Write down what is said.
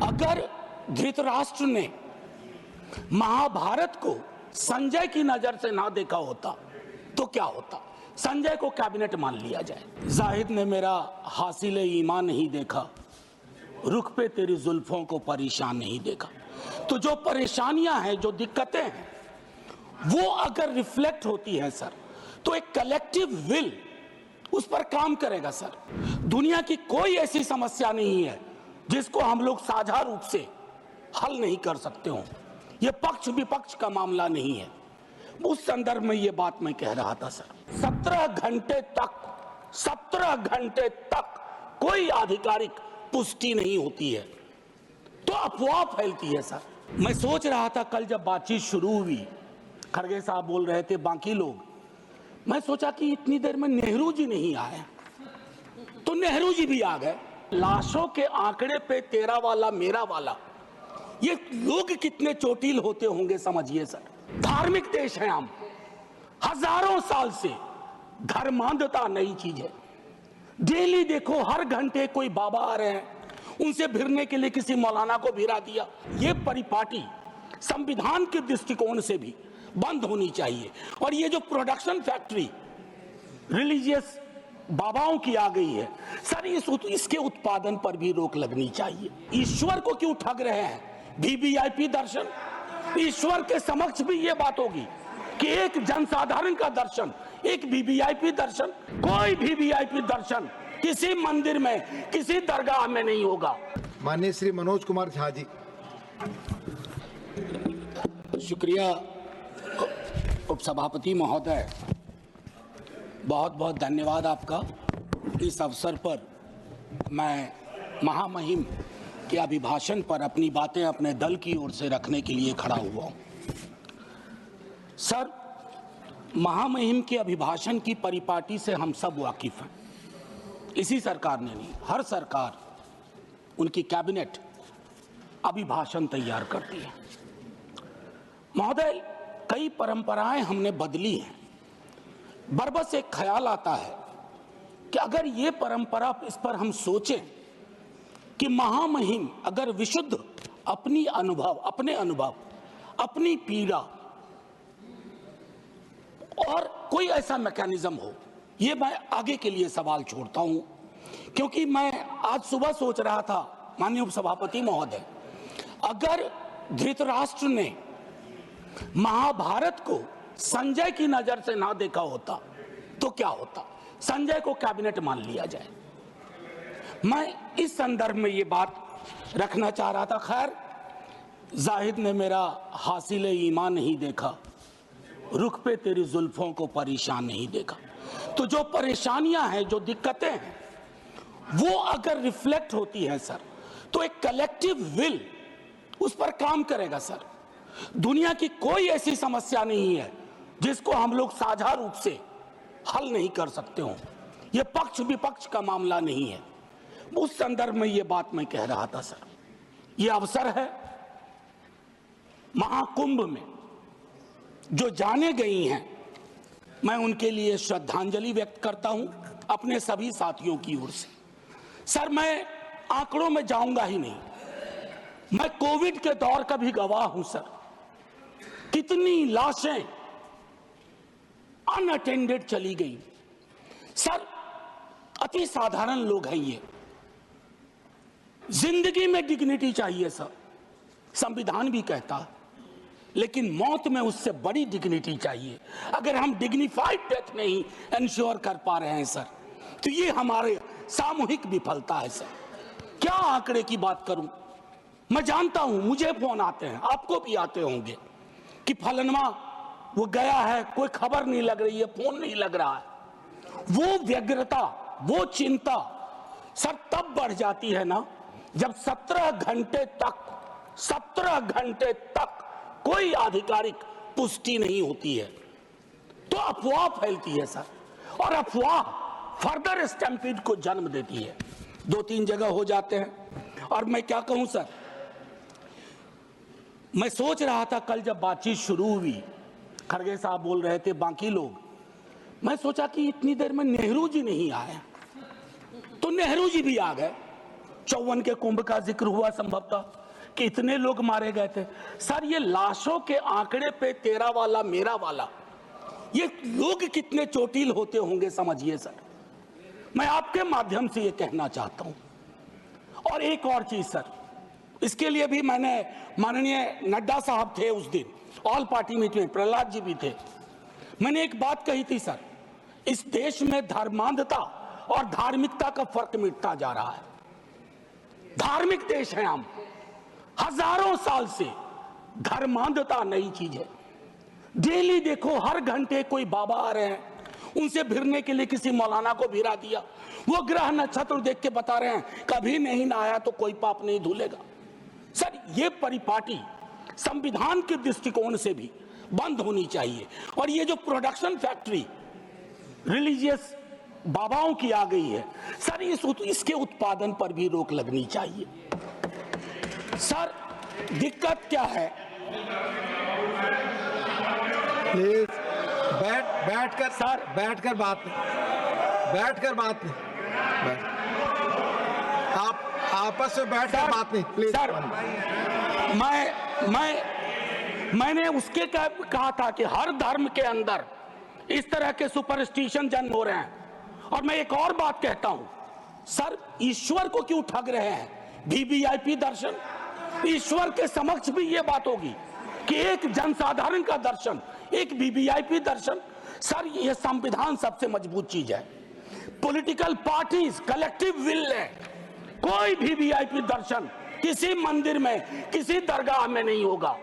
अगर धृतराष्ट्र ने महाभारत को संजय की नजर से ना देखा होता तो क्या होता? संजय को कैबिनेट मान लिया जाए। जाहिद ने मेरा हासिल ईमान नहीं देखा, रुख पे तेरी जुल्फों को परेशान नहीं देखा। तो जो परेशानियां हैं, जो दिक्कतें हैं, वो अगर रिफ्लेक्ट होती हैं सर, तो एक कलेक्टिव विल उस पर काम करेगा सर। दुनिया की कोई ऐसी समस्या नहीं है जिसको हम लोग साझा रूप से हल नहीं कर सकते हो। ये पक्ष विपक्ष का मामला नहीं है। उस संदर्भ में ये बात मैं कह रहा था सर। 17 घंटे तक कोई आधिकारिक पुष्टि नहीं होती है तो अफवाह फैलती है सर। मैं सोच रहा था कल जब बातचीत शुरू हुई, खड़गे साहब बोल रहे थे, बाकी लोग, मैं सोचा कि इतनी देर में नेहरू जी नहीं आए, तो नेहरू जी भी आ गए। लाशों के आंकड़े पे तेरा वाला मेरा वाला, ये लोग कितने चोटिल होते होंगे समझिए सर। धार्मिक देश है हम, हजारों साल से धर्मांधता नई चीज है। डेली देखो, हर घंटे कोई बाबा आ रहे हैं, उनसे भिड़ने के लिए किसी मौलाना को भिड़ा दिया। ये परिपाटी संविधान के दृष्टिकोण से भी बंद होनी चाहिए। और ये जो प्रोडक्शन फैक्ट्री रिलीजियस बाबाओं की आ गई है सर, इसके उत्पादन पर भी रोक लगनी चाहिए। ईश्वर को क्यों ठग रहे हैं? वीवीआईपी दर्शन, ईश्वर के समक्ष भी ये बात होगी कि एक जनसाधारण का दर्शन, एक वीवीआईपी दर्शन। कोई वीवीआईपी दर्शन किसी मंदिर में, किसी दरगाह में नहीं होगा। माननीय श्री मनोज कुमार झा जी। शुक्रिया उपसभापति महोदय, बहुत बहुत धन्यवाद आपका। इस अवसर पर मैं महामहिम के अभिभाषण पर अपनी बातें अपने दल की ओर से रखने के लिए खड़ा हुआ हूं। सर, महामहिम के अभिभाषण की परिपाटी से हम सब वाकिफ हैं। इसी सरकार ने नहीं, हर सरकार, उनकी कैबिनेट अभिभाषण तैयार करती है। महोदय, कई परंपराएं हमने बदली हैं। बरबस एक ख्याल आता है कि अगर ये परंपरा, इस पर हम सोचें कि महामहिम अगर विशुद्ध अपने अनुभव, अपनी पीड़ा और कोई ऐसा मैकेनिज्म हो, ये मैं आगे के लिए सवाल छोड़ता हूं। क्योंकि मैं आज सुबह सोच रहा था, माननीय उपसभापति महोदय, अगर धृतराष्ट्र ने महाभारत को संजय की नजर से ना देखा होता तो क्या होता? संजय को कैबिनेट मान लिया जाए। मैं इस संदर्भ में ये बात रखना चाह रहा था। खैर, जाहिद ने मेरा हासिल ईमान नहीं देखा, रुख पे तेरी जुल्फों को परेशान नहीं देखा। तो जो परेशानियां हैं, जो दिक्कतें हैं, वो अगर रिफ्लेक्ट होती हैं सर, तो एक कलेक्टिव विल उस पर काम करेगा सर। दुनिया की कोई ऐसी समस्या नहीं है जिसको हम लोग साझा रूप से हल नहीं कर सकते हो। ये पक्ष विपक्ष का मामला नहीं है। उस संदर्भ में ये बात मैं कह रहा था सर। ये अवसर है, महाकुंभ में जो जाने गई हैं, मैं उनके लिए श्रद्धांजलि व्यक्त करता हूं अपने सभी साथियों की ओर से। सर, मैं आंकड़ों में जाऊंगा ही नहीं। मैं कोविड के दौर का भी गवाह हूं सर। कितनी लाशें अनअटेंडेड चली गई सर। अति साधारण लोग हैं ये। जिंदगी में डिग्निटी चाहिए सर, संविधान भी कहता है, लेकिन मौत में उससे बड़ी डिग्निटी चाहिए। अगर हम डिग्निफाइड डेथ नहीं इंश्योर कर पा रहे हैं सर, तो ये हमारे सामूहिक विफलता है सर। क्या आंकड़े की बात करूं? मैं जानता हूं, मुझे फोन आते हैं, आपको भी आते होंगे कि फलनवा वो गया है, कोई खबर नहीं लग रही है, फोन नहीं लग रहा है। वो व्यग्रता, वो चिंता सर तब बढ़ जाती है ना, जब 17 घंटे तक कोई आधिकारिक पुष्टि नहीं होती है तो अफवाह फैलती है सर। और अफवाह फर्दर स्टैम्पीड को जन्म देती है। 2-3 जगह हो जाते हैं। और मैं क्या कहूं सर, मैं सोच रहा था कल जब बातचीत शुरू हुई, खड़गे साहब बोल रहे थे, बाकी लोग, मैं सोचा कि इतनी देर में नेहरू जी नहीं आए, तो नेहरू जी भी आ गए। 54 के कुंभ का जिक्र हुआ संभवतः कि इतने लोग मारे गए थे। सर ये लाशों के आंकड़े पे तेरा वाला मेरा वाला, ये लोग कितने चोटिल होते होंगे समझिए सर। मैं आपके माध्यम से ये कहना चाहता हूं। और एक और चीज सर, इसके लिए भी मैंने, माननीय नड्डा साहब थे उस दिन ऑल पार्टी मीटिंग में, प्रहलाद जी भी थे, मैंने एक बात कही थी सर, इस देश में धर्मांधता और धार्मिकता का फर्क मिटता जा रहा है। धार्मिक देश है हम, हजारों साल से धर्मांधता नई चीज है। डेली देखो हर घंटे कोई बाबा आ रहे हैं, उनसे भिड़ने के लिए किसी मौलाना को भिड़ा दिया, वो ग्रह नक्षत्र देख के बता रहे हैं कभी नहीं नहाया तो कोई पाप नहीं धुलेगा। सर ये परिपाटी संविधान के दृष्टिकोण से भी बंद होनी चाहिए। और ये जो प्रोडक्शन फैक्ट्री रिलीजियस बाबाओं की आ गई है सर, इसके उत्पादन पर भी रोक लगनी चाहिए। सर दिक्कत क्या है, प्लीज बैठकर सर, बैठकर बात नहीं, बैठकर बात नहीं, आप आपस में बैठकर बात नहीं प्लीज। सर मैंने उसके कहा था कि हर धर्म के अंदर इस तरह के सुपरस्टिशन जन्म हो रहे हैं। और मैं एक और बात कहता हूं सर, ईश्वर को क्यों ठग रहे हैं? वीवीआईपी दर्शन, ईश्वर के समक्ष भी ये बात होगी कि एक जनसाधारण का दर्शन, एक वीवीआईपी दर्शन। सर ये संविधान सबसे मजबूत चीज है। पॉलिटिकल पार्टीज कलेक्टिव विल है, कोई वीवीआईपी दर्शन किसी मंदिर में किसी दरगाह में नहीं होगा।